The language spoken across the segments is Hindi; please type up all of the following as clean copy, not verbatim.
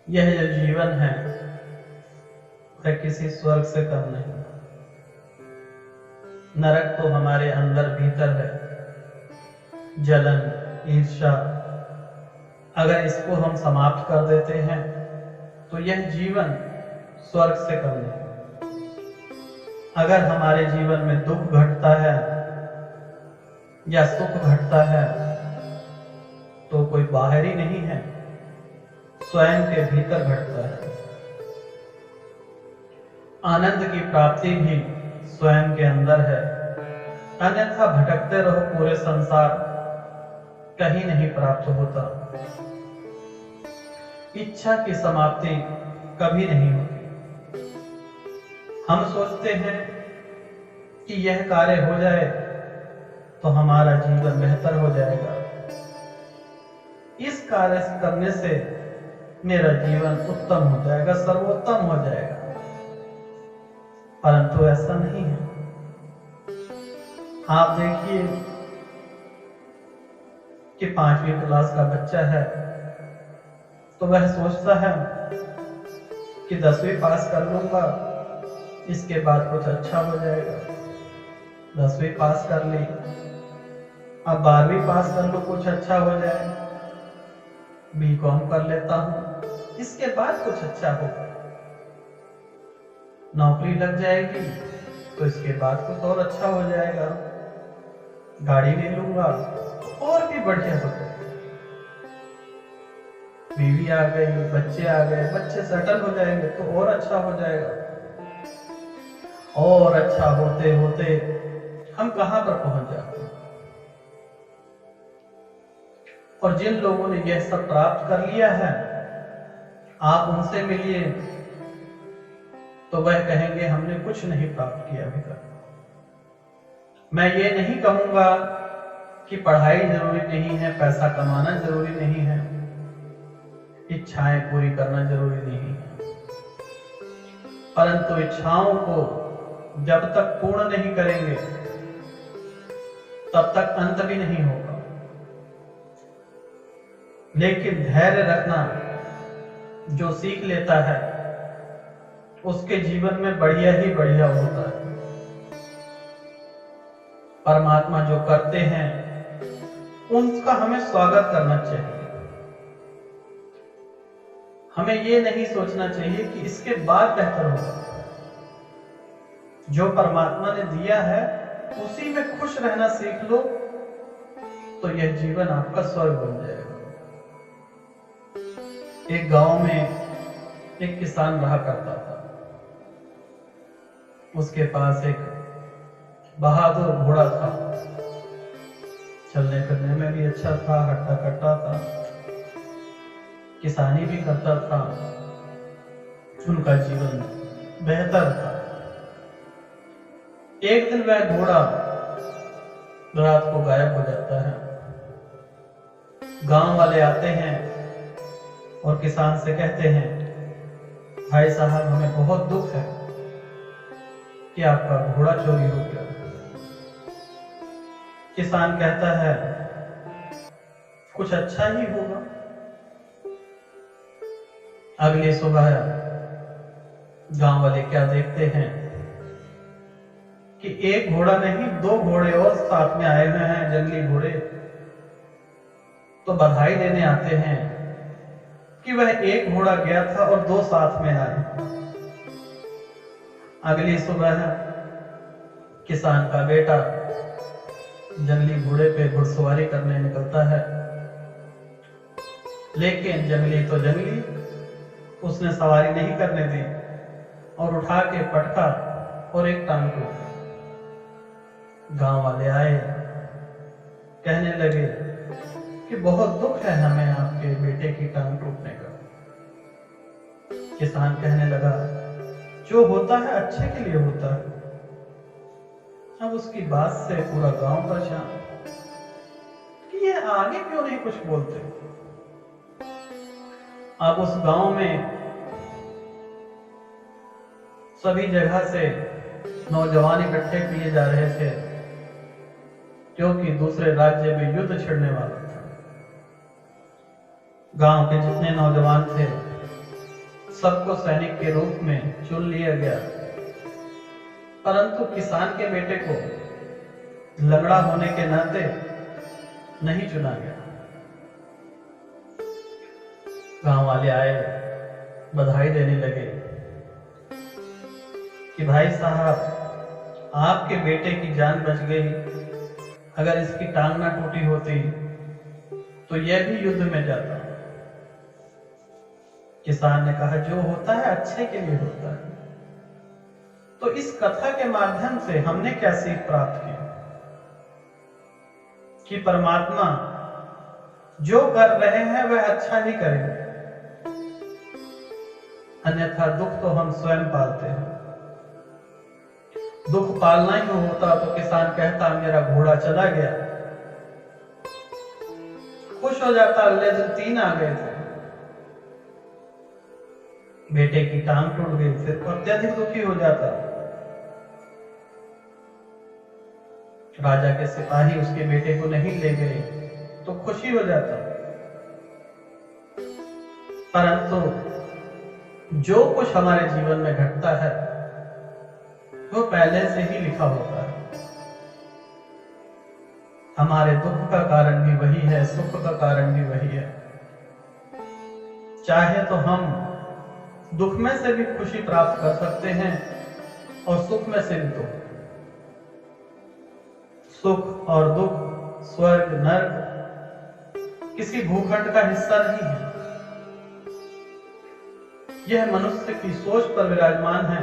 यह जो जीवन है वह किसी स्वर्ग से कम नहीं। नरक तो हमारे अंदर भीतर है। जलन, ईर्ष्या, अगर इसको हम समाप्त कर देते हैं तो यह जीवन स्वर्ग से कम नहीं। अगर हमारे जीवन में दुख घटता है या सुख घटता है तो कोई बाहरी नहीं है, स्वयं के भीतर घटता है। आनंद की प्राप्ति भी स्वयं के अंदर है, अन्यथा भटकते रहो पूरे संसार, कहीं नहीं प्राप्त होता। इच्छा की समाप्ति कभी नहीं होती। हम सोचते हैं कि यह कार्य हो जाए तो हमारा जीवन बेहतर हो जाएगा, इस कार्य करने से मेरा जीवन उत्तम हो जाएगा, सर्वोत्तम हो जाएगा, परंतु ऐसा नहीं है। आप देखिए कि 5वीं क्लास का बच्चा है तो वह सोचता है कि 10वीं पास कर लूंगा, इसके बाद कुछ अच्छा हो जाएगा। 10वीं पास कर ली, अब 12वीं पास कर लो, कुछ अच्छा हो जाए। बीकॉम कर लेता हूं, इसके बाद कुछ अच्छा होगा। नौकरी लग जाएगी तो इसके बाद कुछ और अच्छा हो जाएगा। गाड़ी ले लूंगा तो और भी बढ़िया हो जाएगा। बीवी आ गई, बच्चे आ गए, बच्चे सेटल हो जाएंगे तो और अच्छा हो जाएगा। और अच्छा होते होते हम कहां पर पहुंच जाते हैं। और जिन लोगों ने यह सब प्राप्त कर लिया है, आप उनसे मिलिए तो वह कहेंगे हमने कुछ नहीं प्राप्त किया अभी तक। मैं ये नहीं कहूंगा कि पढ़ाई जरूरी नहीं है, पैसा कमाना जरूरी नहीं है, इच्छाएं पूरी करना जरूरी नहीं है, परंतु इच्छाओं को जब तक पूर्ण नहीं करेंगे तब तक अंत भी नहीं होगा। लेकिन धैर्य रखना जो सीख लेता है उसके जीवन में बढ़िया ही बढ़िया होता है। परमात्मा जो करते हैं उनका हमें स्वागत करना चाहिए। हमें ये नहीं सोचना चाहिए कि इसके बाद बेहतर होगा। जो परमात्मा ने दिया है उसी में खुश रहना सीख लो तो यह जीवन आपका स्वर्ग बन जाएगा। एक गांव में एक किसान रहा करता था। उसके पास एक बहादुर घोड़ा था, चलने फिरने में भी अच्छा था, हट्टा कट्टा था, किसानी भी करता था, उनका जीवन बेहतर था। एक दिन वह घोड़ा रात को गायब हो जाता है। गांव वाले आते हैं और किसान से कहते हैं, भाई साहब हमें बहुत दुख है कि आपका घोड़ा चोरी हो गया। किसान कहता है कुछ अच्छा ही होगा। अगली सुबह गांव वाले क्या देखते हैं कि एक घोड़ा नहीं 2 घोड़े और साथ में आए हुए हैं, जंगली घोड़े। तो बधाई देने आते हैं कि वह एक घोड़ा गया था और 2 साथ में आए। अगली सुबह किसान का बेटा जंगली घोड़े पे घुड़सवारी करने निकलता है, लेकिन जंगली तो जंगली, उसने सवारी नहीं करने दी और उठा के पटका और एक टांग टूट। गांव वाले आए, कहने लगे कि बहुत दुख है हमें आपके बेटे की टांग टूटने का। किसान कहने लगा जो होता है अच्छे के लिए होता है। अब उसकी बात से पूरा गांव परेशान कि ये आगे क्यों नहीं कुछ बोलते। अब उस गांव में सभी जगह से नौजवान इकट्ठे किए जा रहे थे, क्योंकि दूसरे राज्य में युद्ध छिड़ने वाला था। गांव के जितने नौजवान थे सबको सैनिक के रूप में चुन लिया गया, परंतु किसान के बेटे को लंगड़ा होने के नाते नहीं चुना गया। गांव वाले आए, बधाई देने लगे कि भाई साहब आपके बेटे की जान बच गई, अगर इसकी टांग ना टूटी होती तो यह भी युद्ध में जाता। किसान ने कहा जो होता है अच्छे के लिए होता है। तो इस कथा के माध्यम से हमने क्या सीख प्राप्त की कि परमात्मा जो कर रहे हैं वह अच्छा ही करेंगे, अन्यथा दुख तो हम स्वयं पालते हैं। दुख पालना ही होता तो किसान कहता मेरा घोड़ा चला गया, खुश हो जाता, अगले दिन 3 आ गए थे, बेटे की टांग टूट गई, फिर अत्यधिक दुखी हो जाता। राजा के सिपाही उसके बेटे को नहीं ले गए तो खुशी हो जाता। परंतु जो कुछ हमारे जीवन में घटता है वो पहले से ही लिखा होता है। हमारे दुख का कारण भी वही है, सुख का कारण भी वही है। चाहे तो हम दुख में से भी खुशी प्राप्त कर सकते हैं और सुख में से भी दुख। सुख और दुख, स्वर्ग नरक किसी भूखंड का हिस्सा नहीं है। यह मनुष्य की सोच पर विराजमान है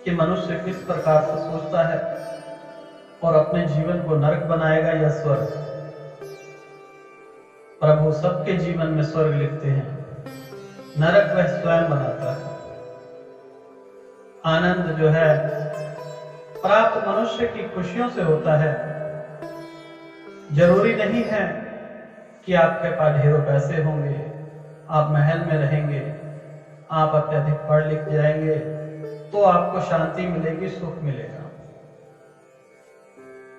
कि मनुष्य किस प्रकार से सोचता है और अपने जीवन को नरक बनाएगा या स्वर्ग। प्रभु सबके जीवन में स्वर्ग लिखते हैं, नरक वह स्वयं बनाता है। आनंद जो है प्राप्त मनुष्य की खुशियों से होता है। जरूरी नहीं है कि आपके पास ढेरों पैसे होंगे, आप महल में रहेंगे, आप अत्यधिक पढ़ लिख जाएंगे तो आपको शांति मिलेगी, सुख मिलेगा।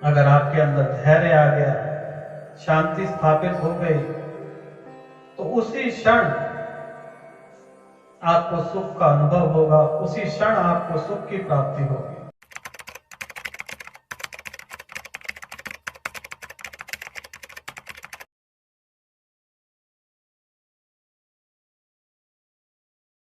अगर आपके अंदर धैर्य आ गया, शांति स्थापित हो गई, तो उसी क्षण आपको सुख का अनुभव होगा, उसी क्षण आपको सुख की प्राप्ति होगी।